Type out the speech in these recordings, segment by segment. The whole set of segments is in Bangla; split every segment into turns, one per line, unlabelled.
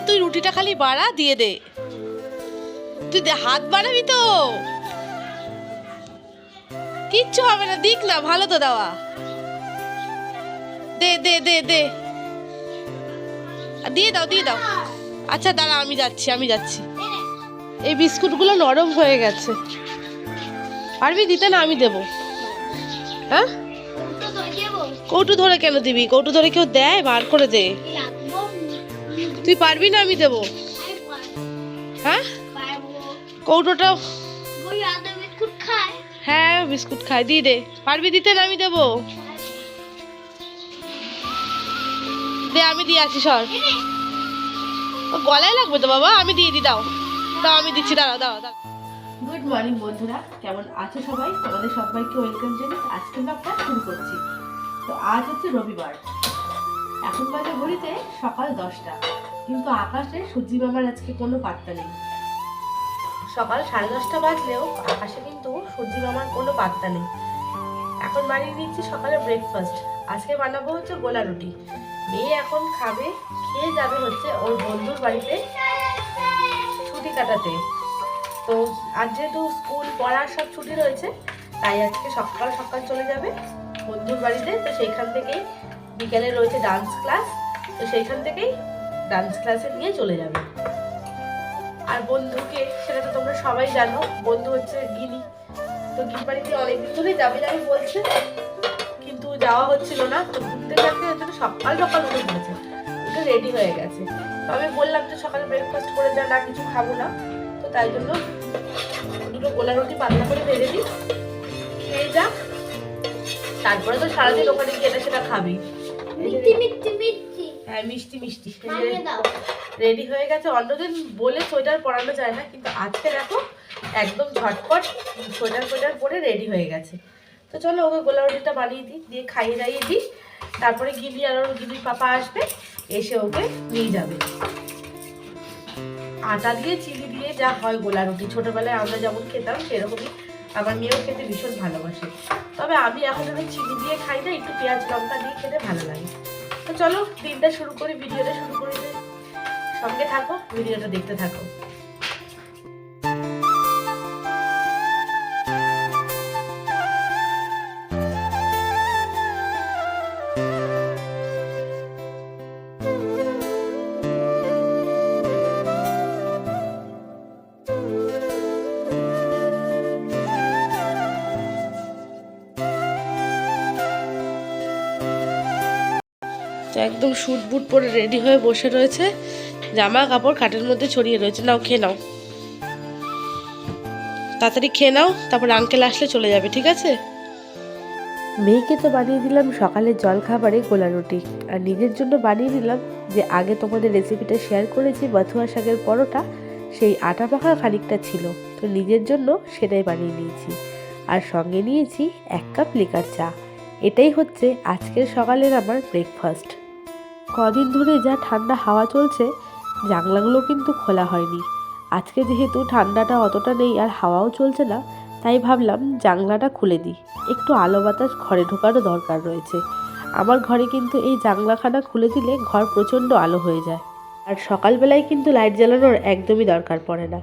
তুই রুটিটা খালি বাড়া দিয়ে দে, তুই হাত বাড়াবি তো কিচ্ছু হবে না, দিক না, ভালো তো দেওয়া, দে দে দে দে, দিয়ে দাও দিয়ে দাও। আচ্ছা দাঁড়া, আমি যাচ্ছি। এই বিস্কুটগুলো নরম হয়ে গেছে, পারবি দিতে না আমি দেবো? হ্যাঁ, কৌটু ধরে কেন দিবি? কৌটু ধরে কেউ দেয়? বার করে দে। তুই পারবি না আমি দেবো? হ্যাঁ, কৌটোটা, হ্যাঁ বিস্কুট খায়, দিয়ে দে। পারবি দিতে না আমি দেবো? দে, আমি দিয়ে আছি, সর। গলায় লাগবে তো বাবা, আমি দিয়ে দাও দাও, আমি দিচ্ছি, দাঁড়াও দাঁড়াও দাঁড়াও। গুড মর্নিং বন্ধুরা, কেমন আছো সবাই? তোমাদের সবাইকে ওয়েলকাম জানিয়ে আজকে ব্লগটা শুরু করছি। তো আজ হচ্ছে রবিবার, এখন বাজে ঘড়িতে সকাল 10টা, কিন্তু আকাশে সূর্যি মামার আজকে কোনো পাত্তা নেই। সকাল 10:30 বাজলেও আকাশে কিন্তু সূর্যি মামার কোনো পাত্তা নেই। এখন বানিয়ে নিচ্ছি সকালে ব্রেকফাস্ট। আজকে বানাবো হচ্ছে গোলা রুটি। মেয়ে এখন খাবে, খেয়ে যাবে হচ্ছে ওর বন্ধুর বাড়িতে ছুটি কাটাতে। তো আজ যেহেতু স্কুল পড়ার সব ছুটি রয়েছে, তাই আজকে সকাল সকাল চলে যাবে বন্ধুর বাড়িতে। তো সেইখান থেকেই বিকেলে রয়েছে ডান্স ক্লাস, তো সেইখান থেকেই ডান্স ক্লাসে নিয়ে চলে যাবে। আর বন্ধুকে, সেটা তো তোমরা সবাই জানো, বন্ধু হচ্ছে গিনি। তো গিনি বাড়িতে অনেকদিন ধরেই যাবে বলছে, কিন্তু যাওয়া হচ্ছিল না। তো ঘুরতে যাচ্ছে, ওর জন্য সকাল সকাল উঠে পড়েছে, উঠে রেডি হয়ে গেছে। তো আমি বললাম যে সকালে ব্রেকফাস্ট করে যা, না কিছু খাবো না। তো তাই জন্য দুটো গোলা রুটি পাতলা করে ভেজে দিই, খেয়ে যা। তারপরে তো সারাদিন ওখানে গিয়ে এটা সেটা খাবি। হ্যাঁ, মিষ্টি মিষ্টি রেডি হয়ে গেছে। অন্যদিন বলে সোয়েটার পরানো যায় না, কিন্তু আজকে দেখো একদম ঝটপট সোয়েটার পরে রেডি হয়ে গেছে। তো চলো ওকে গোলা রুটিটা বানিয়ে দিই, দিয়ে খাইয়ে দাইয়ে দিই। তারপরে গিলি আর ওর গিলির পাপা আসবে, এসে ওকে নিয়ে যাবে। আটা দিয়ে চিনি দিয়ে যা হয় গোলা রুটি, ছোটবেলায় আমরা যেমন খেতাম সেরকমই আমার মেয়েও খেতে ভীষণ ভালোবাসে। তবে আমি এখন চিনি দিয়ে খাই না, একটু পেঁয়াজ লঙ্কা দিয়ে খেতে ভালো লাগে। তো চলো দিনটা শুরু করি, ভিডিওটা শুরু করে দিই। সঙ্গে থাকো, ভিডিওটা দেখতে থাকো। তো একদম শুট বুট পরে রেডি হয়ে বসে রয়েছে, জামা কাপড় খাটের মধ্যে ছড়িয়ে রয়েছে। নাও খেয়ে নাও, তাড়াতাড়ি খেয়ে নাও, তারপর আঙ্কেল আসলে চলে যাবে, ঠিক আছে? মেয়েকে তো বানিয়ে দিলাম সকালের জল খাবারে গোলা রুটি, আর নিজের জন্য বানিয়ে দিলাম যে আগে তোমাদের রেসিপিটা শেয়ার করেছি বাথুয়া শাকের পরোটা, সেই আটা মাখা খানিকটা ছিল, তো নিজের জন্য সেটাই বানিয়ে নিয়েছি। আর সঙ্গে নিয়েছি 1 কাপ লিকার চা। এটাই হচ্ছে আজকের সকালের আমার ব্রেকফাস্ট। কদিন ধরে যা ঠান্ডা হাওয়া চলছে, জানলাগুলো কিন্তু খোলা হয়নি। আজকে যেহেতু ঠান্ডাটা অতটা নেই আর হাওয়াও চলছে না, তাই ভাবলাম জানলাটা খুলে দিই, একটু আলো বাতাস ঘরে ঢোকারও দরকার রয়েছে। আমার ঘরে কিন্তু এই জানলাখানা খুলে দিলে ঘর প্রচণ্ড আলো হয়ে যায়, আর সকালবেলায় কিন্তু লাইট জ্বালানোর একদমই দরকার পড়ে না।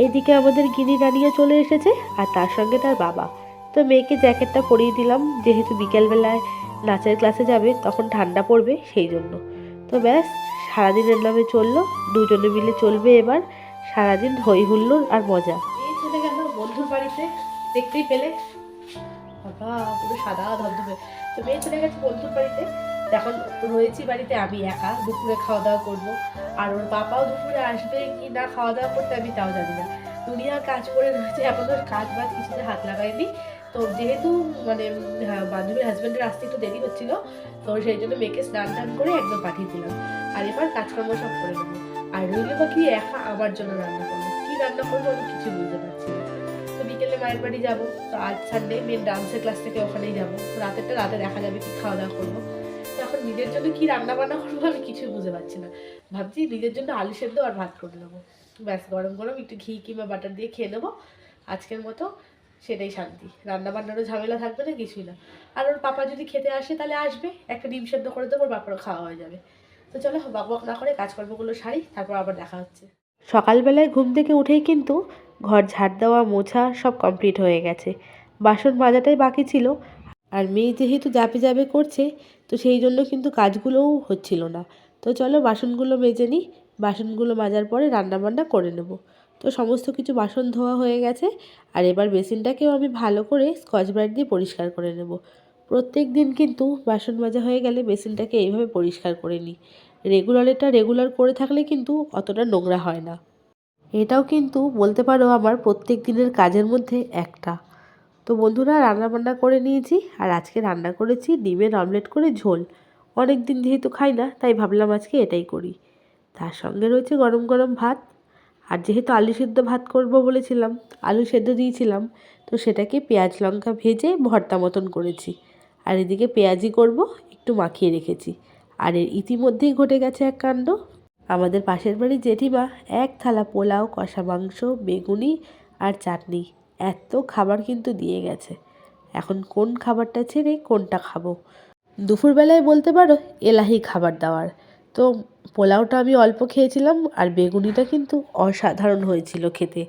এইদিকে আমাদের গিনি রানিয়া চলে এসেছে, আর তার সঙ্গে তার বাবা। তো মেয়েকে জ্যাকেটটা পরিয়ে দিলাম, যেহেতু বিকেলবেলায় নাচের ক্লাসে যাবে, তখন ঠান্ডা পড়বে সেই জন্য। তো ব্যাস, সারাদিনের নামে চললো, দুজনে মিলে চলবে এবার সারাদিন হই হুল্লোড় আর মজা। এই চলে গেল বন্ধুর বাড়িতে, দেখতেই পেলে বাবা পুরো সাদা ধবধবে। তো মেয়ে চলে গেছে বন্ধুর বাড়িতে, এখন রয়েছি বাড়িতে আমি একা। দুপুরে খাওয়া দাওয়া করবো, আর ওর বাবাও দুপুরে আসবে কি না খাওয়া দাওয়া করতে আমি তাও জানি না। দুনিয়ার কাজ করে রয়েছে, এখন ওর কাজ বাজ কিছুতে হাত লাগাইনি। তো যেহেতু মানে বান্ধবীর হাজব্যান্ডের আসতে একটু দেরি হচ্ছিল, তো সেই জন্য মেয়েকে স্নান টান করে একদম পাঠিয়ে দিলাম। আর এবার কাজকর্ম সব করে নেবো। আর রইলে বা কি একা আমার জন্য রান্না করবো, কি রান্না করবো আমি কিছু বুঝতে পারছি না। তো বিকেলে মায়ের বাড়ি যাবো, তো আজ সানডে মেন ডান্সের ক্লাস থেকে ওখানেই যাবো। তো রাতেরটা রাতে দেখা যাবে কি খাওয়া দাওয়া করবো। তো এখন নিজের জন্য কি রান্না বান্না করবো আমি কিছুই বুঝতে পারছি না। ভাবছি নিজের জন্য আলু সেদ্ধ আর ভাত করে নেবো, ব্যাস গরম গরম একটু ঘি কিংবা বাটার দিয়ে খেয়ে নেবো আজকের মতো, সেটাই শান্তি। রান্না বান্নারও ঝামেলা থাকবে না, কিছুই না। আর ওর পাপা যদি খেতে আসে তাহলে আসবে, একটা ডিম সেদ্ধ করে দেবো, ওর বাপারও খাওয়া হয়ে যাবে। তো চলো বকবক না করে কাজকর্মগুলো সারি, তারপর আবার দেখা হচ্ছে। সকালবেলায় ঘুম থেকে উঠেই কিন্তু ঘর ঝাড় দেওয়া মোছা সব কমপ্লিট হয়ে গেছে, বাসন মাজাটাই বাকি ছিল। আর মেয়ে যেহেতু যাবে যাবে করছে, তো সেই জন্য কিন্তু কাজগুলোও হচ্ছিল না। তো চলো বাসনগুলো মেজে নিই, বাসনগুলো মাজার পরে রান্নাবান্না করে নেব। তো সমস্ত কিছু বাসন ধোয়া হয়ে গেছে, আর এবার বেসিনটাকেও আমি ভালো করে স্কচ ব্রাইট দিয়ে পরিষ্কার করে নেব। প্রত্যেক দিন কিন্তু বাসন মাজা হয়ে গেলে বেসিনটাকে এইভাবে পরিষ্কার করে নিই। রেগুলার করে থাকলে কিন্তু অতটা নোংরা হয় না। এটাও কিন্তু বলতে পারো আমার প্রত্যেক দিনের কাজের মধ্যে একটা। তো বন্ধুরা রান্নাবান্না করে নিয়েছি, আর আজকে রান্না করেছি ডিমের অমলেট করে ঝোল। অনেক দিন যেহেতু খাই না, তাই ভাবলাম আজকে এটাই করি। তার সঙ্গে রয়েছে গরম গরম ভাত, আর যেহেতু আলু সেদ্ধ ভাত করব বলেছিলাম, আলু সেদ্ধ দিয়েছিলাম, তো সেটাকে পেঁয়াজ লঙ্কা ভেজে ভর্তা মতন করেছি। আর এদিকে পেঁয়াজি করব, একটু মাখিয়ে রেখেছি। আর এর ইতিমধ্যেই ঘটে গেছে এক কাণ্ড। আমাদের পাশের বাড়ির জেঠিমা এক থালা পোলাও, কষা মাংস, বেগুনি আর চাটনি, এত খাবার কিন্তু দিয়ে গেছে। এখন কোন খাবারটা ছেড়ে কোনটা খাবো? দুপুরবেলায় বলতে পারো এলাহি খাবার দাবার। তো পোলাওটা আমি অল্প খেয়েছিলাম, আর বেগুনিটা কিন্তু অসাধারণ হয়েছিল খেতে।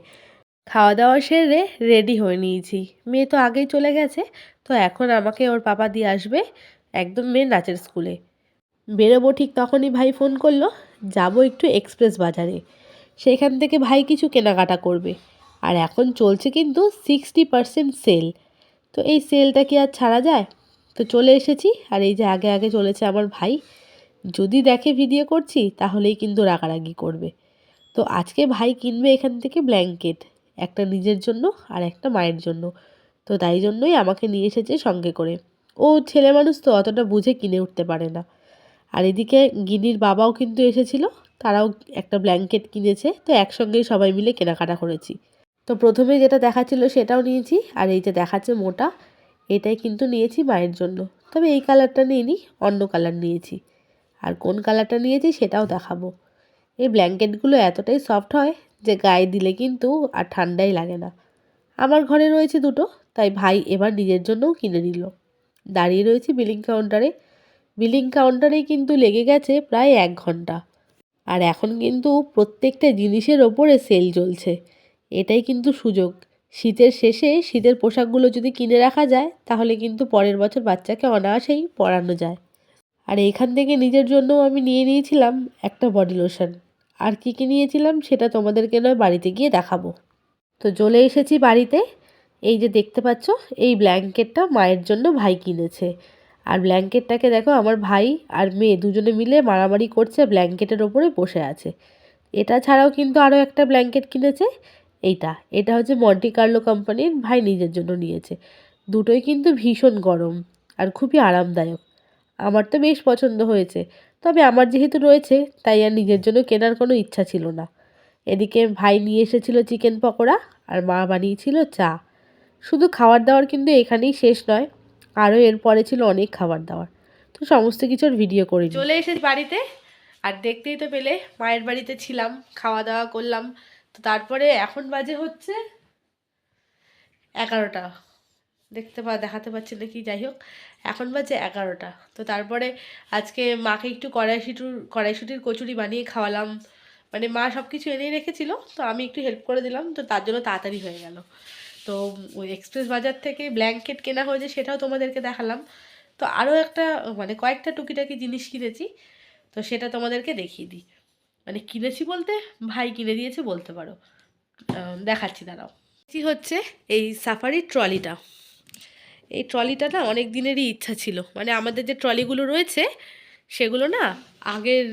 খাওয়া দাওয়া সেরে রেডি হয়ে নিয়েছি। মেয়ে তো আগেই চলে গেছে, তো এখন আমাকে ওর পাপা দিয়ে আসবে একদম মেয়ের নাচের স্কুলে। বেরোবো ঠিক তখনই ভাই ফোন করলো, যাবো একটু এক্সপ্রেস বাজারে, সেখান থেকে ভাই কিছু কেনাকাটা করবে। আর এখন চলছে কিন্তু 60% সেল। তো এই সেলটা কি আর ছাড়া যায়? তো চলে এসেছি, আর এই যে আগে আগে চলেছে আমার ভাই। যদি দেখে ভিডিও করছি তাহলেই কিন্তু রাগারাগি করবে। তো আজকে ভাই কিনবে এখান থেকে ব্ল্যাঙ্কেট, একটা নিজের জন্য আর একটা মায়ের জন্য। তো তাই জন্যই আমাকে নিয়ে এসেছে সঙ্গে করে। ও ছেলে মানুষ তো অতটা বুঝে কিনে উঠতে পারে না। আর এদিকে গিনির বাবাও কিন্তু এসেছিল, তারাও একটা ব্ল্যাঙ্কেট কিনেছে। তো একসঙ্গেই সবাই মিলে কেনাকাটা করেছি। তো প্রথমে যেটা দেখাচ্ছিল সেটাও নিয়েছি, আর এই যে দেখাচ্ছে মোটা, এটাই কিন্তু নিয়েছি মায়ের জন্য। তবে এই কালারটা নিইনি, অন্য কালার নিয়েছি। আর কোন কালারটা নিয়েছি সেটাও দেখাবো। এই ব্ল্যাঙ্কেটগুলো এতটাই সফট হয় যে গায়ে দিলে কিন্তু আর ঠান্ডাই লাগে না। আমার ঘরে রয়েছে দুটো, তাই ভাই এবার নিজের জন্যও কিনে নিল। দাঁড়িয়ে রয়েছি বিলিং কাউন্টারে। বিলিং কাউন্টারেই কিন্তু লেগে গেছে প্রায় 1 ঘন্টা। আর এখন কিন্তু প্রত্যেকটা জিনিসের ওপরে সেল চলছে। এটাই কিন্তু সুযোগ। শীতের শেষে শীতের পোশাকগুলো যদি কিনে রাখা যায়, তাহলে কিন্তু পরের বছর বাচ্চাকে অনায়াসেই পরানো যায়। আর এইখান থেকে নিজের জন্যও আমি নিয়ে নিয়েছিলাম একটা বডি লোশন। আর কী কী নিয়েছিলাম সেটা তোমাদেরকে নয় বাড়িতে গিয়ে দেখাবো। তো চলে এসেছি বাড়িতে। এই যে দেখতে পাচ্ছ, এই ব্ল্যাঙ্কেটটা মায়ের জন্য ভাই কিনেছে। আর ব্ল্যাঙ্কেটটাকে দেখো, আমার ভাই আর মেয়ে দুজনে মিলে মারামারি করছে, ব্ল্যাঙ্কেটের ওপরে বসে আছে। এটা ছাড়াও কিন্তু আরও একটা ব্ল্যাঙ্কেট কিনেছে। এটা হচ্ছে মন্টি কার্লো কোম্পানির, ভাই নিজের জন্য নিয়েছে। দুটোই কিন্তু ভীষণ গরম আর খুবই আরামদায়ক। আমার তো বেশ পছন্দ হয়েছে। তবে আমার যেহেতু রয়েছে, তাই আর নিজের জন্য কেনার কোনো ইচ্ছা ছিল না। এদিকে ভাই নিয়ে এসেছিল চিকেন পকোড়া, আর মা বানিয়েছিল চা। শুধু খাবার দাবার কিন্তু এখানেই শেষ নয়, আরও এরপরে ছিল অনেক খাবার দাবার। তো সমস্ত কিছুর ভিডিও করে চলে এসেছি বাড়িতে। আর দেখতেই তো পেলে মায়ের বাড়িতে ছিলাম, খাওয়া দাওয়া করলাম। তো তারপরে এখন বাজে হচ্ছে 11টা। দেখাতে পাচ্ছি না কি, যাই হোক এখন বাজে 11টা। তো তারপরে আজকে মাকে একটু কড়াইশুঁটির কচুরি বানিয়ে খাওয়ালাম। মানে মা সব কিছু এনেই রেখেছিল, তো আমি একটু হেল্প করে দিলাম, তো তার জন্য তাড়াতাড়ি হয়ে গেল। তো ওই এক্সপ্রেস বাজার থেকে ব্ল্যাঙ্কেট কেনা হয়েছে, সেটাও তোমাদেরকে দেখালাম। তো আরও একটা মানে কয়েকটা টুকিটাকি জিনিস কিনেছি, তো সেটা তোমাদেরকে দেখিয়ে দিই। মানে কিনেছি বলতে ভাই কিনে দিয়েছে বলতে পারো। দেখাচ্ছি দাঁড়াও। কি হচ্ছে এই সাফারির ট্রলিটা। এই ট্রলিটা না অনেক দিনেরই ইচ্ছা ছিল। মানে আমাদের যে ট্রলিগুলো রয়েছে সেগুলো না আগের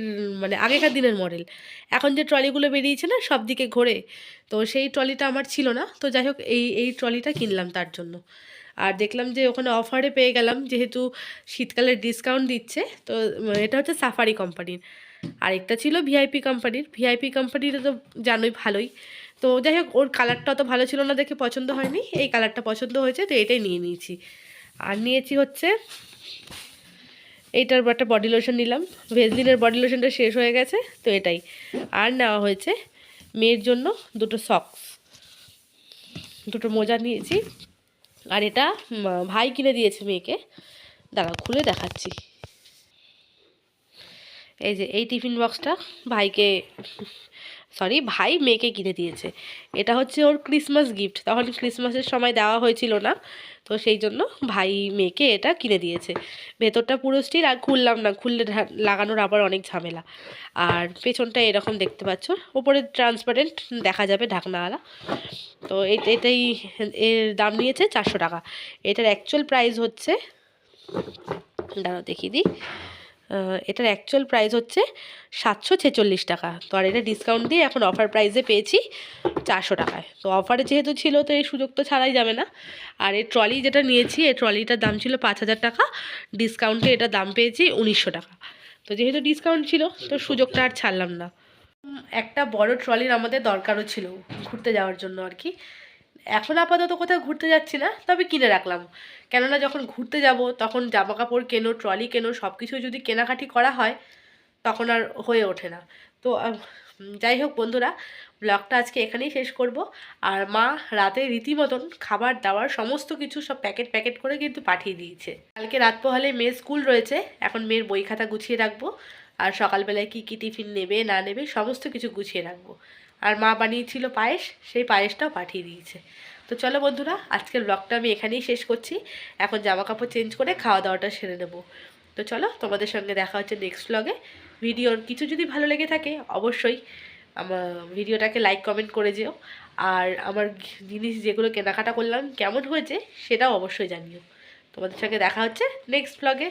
মানে আগেকার দিনের মডেল। এখন যে ট্রলিগুলো বেরিয়েছে না সব দিকে ঘোরে, তো সেই ট্রলিটা আমার ছিল না। তো যাই হোক এই ট্রলিটা কিনলাম তার জন্য। আর দেখলাম যে ওখানে অফারে পেয়ে গেলাম, যেহেতু শীতকালের ডিসকাউন্ট দিচ্ছে। তো এটা হচ্ছে সাফারি কোম্পানির। আরেকটা ছিল ভিআইপি কোম্পানির। ভিআইপি কোম্পানির তো জানোই ভালোই। তো যাই হোক ওর কালারটা অত ভালো ছিল না দেখে পছন্দ হয়নি, এই কালারটা পছন্দ হয়েছে, তো এটাই নিয়ে নিয়েছি। আর নিয়েছি হচ্ছে এইটার একটা বডি লোশন নিলাম। ভেজলিনের বডি লোশনটা শেষ হয়ে গেছে, তো এটাই। আর নেওয়া হয়েছে মেয়ের জন্য দুটো সক্স, দুটো মোজা নিয়েছি। আর এটা ভাই কিনে দিয়েছে মেয়েকে। দাঁড়াও খুলে দেখাচ্ছি। এই যে এই টিফিন বক্সটা ভাইকে ভাই মেয়েকে কিনে দিয়েছে। এটা হচ্ছে ওর ক্রিসমাস গিফট, তখন ক্রিসমাসের সময় দেওয়া হয়েছিল না, তো সেই জন্য ভাই মেয়েকে এটা কিনে দিয়েছে। ভেতরটা পুরো স্টিল, আর খুললাম না, খুললে লাগানোর আবার অনেক ঝামেলা। আর পেছনটা এরকম দেখতে পাচ্ছ, ওপরে ট্রান্সপারেন্ট দেখা যাবে ঢাকনাওয়ালা। তো এটাই এর দাম নিয়েছে 400 টাকা। এটার অ্যাকচুয়াল প্রাইস হচ্ছে, দাঁড়াও দেখিয়ে দিই, এটার অ্যাকচুয়াল প্রাইস হচ্ছে 746 টাকা। তো আর এটা ডিসকাউন্ট দিয়ে এখন অফার প্রাইসে পেয়েছি 400 টাকায়। তো অফারে যেহেতু ছিল, তো এই সুযোগ তো ছাড়াই যাবে না। আর এই ট্রলি যেটা নিয়েছি, এই ট্রলিটার দাম ছিল 5000 টাকা, ডিসকাউন্টে এটা দাম পেয়েছি 1900 টাকা। তো যেহেতু ডিসকাউন্ট ছিল, তো সুযোগটা আর ছাড়লাম না। একটা বড় ট্রলির আমাদের দরকারও ছিল ঘুরতে যাওয়ার জন্য আর কি। এখন আপাতত কোথাও ঘুরতে যাচ্ছি না, তবে কিনে রাখলাম। কেননা যখন ঘুরতে যাব তখন জামা কাপড় কেনো, ট্রলি কেনো, সব কিছু যদি কেনাকাটি করা হয় তখন আর হয়ে ওঠে না। তো যাই হোক বন্ধুরা, ব্লগটা আজকে এখানেই শেষ করব। আর মা রাতে রীতিমতন খাবার দাবার সমস্ত কিছু সব প্যাকেট প্যাকেট করে কিন্তু পাঠিয়ে দিয়েছে। কালকে রাত পোহালে মেয়ের স্কুল রয়েছে, এখন মেয়ের বই খাতা গুছিয়ে রাখবো, আর সকালবেলায় কী কী টিফিন নেবে না নেবে সমস্ত কিছু গুছিয়ে রাখবো। আর মা বানিয়েছিল পায়েস, সেই পায়েসটাও পাঠিয়ে দিয়েছে। তো চলো বন্ধুরা, আজকের ব্লগটা আমি এখানেই শেষ করছি। এখন জামা কাপড় চেঞ্জ করে খাওয়া দাওয়াটা সেরে নেবো। তো চলো, তোমাদের সঙ্গে দেখা হচ্ছে নেক্সট ব্লগে। ভিডিওর কিছু যদি ভালো লেগে থাকে অবশ্যই আমার ভিডিওটাকে লাইক কমেন্ট করে যেও। আর আমার জিনিস যেগুলো কেনাকাটা করলাম কেমন হয়েছে সেটাও অবশ্যই জানিও। তোমাদের সঙ্গে দেখা হচ্ছে নেক্সট ব্লগে।